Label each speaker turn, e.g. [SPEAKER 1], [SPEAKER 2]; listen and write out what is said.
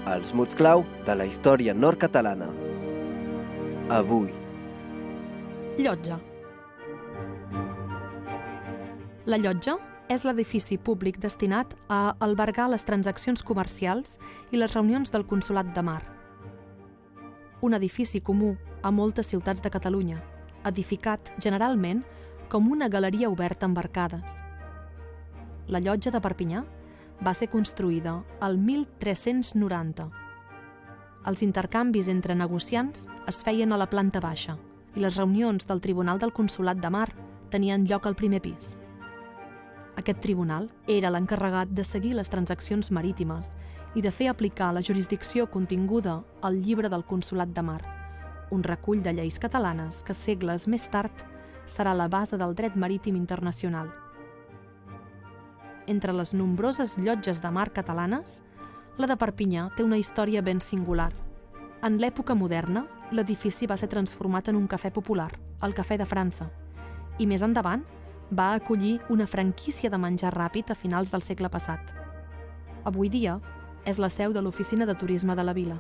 [SPEAKER 1] Els mots clau de la història nord-catalana. Avui.
[SPEAKER 2] Llotja. La llotja és l'edifici públic destinat a albergar les transaccions comercials i les reunions del Consolat de Mar. Un edifici comú a moltes ciutats de Catalunya, edificat generalment com una galeria oberta amb arcades. La llotja de Perpinyà va ser construïda al 1390. Els intercanvis entre negociants es feien a la planta baixa i les reunions del Tribunal del Consolat de Mar tenien lloc al primer pis. Aquest tribunal era l'encarregat de seguir les transaccions marítimes i de fer aplicar la jurisdicció continguda al Llibre del Consolat de Mar, un recull de lleis catalanes que segles més tard serà la base del dret marítim internacional. Entre les nombroses llotges de mar catalanes, la de Perpinyà té una història ben singular. En l'època moderna, l'edifici va ser transformat en un cafè popular, el Cafè de França, i més endavant va acollir una franquícia de menjar ràpid a finals del segle passat. Avui dia és la seu de l'Oficina de Turisme de la vila.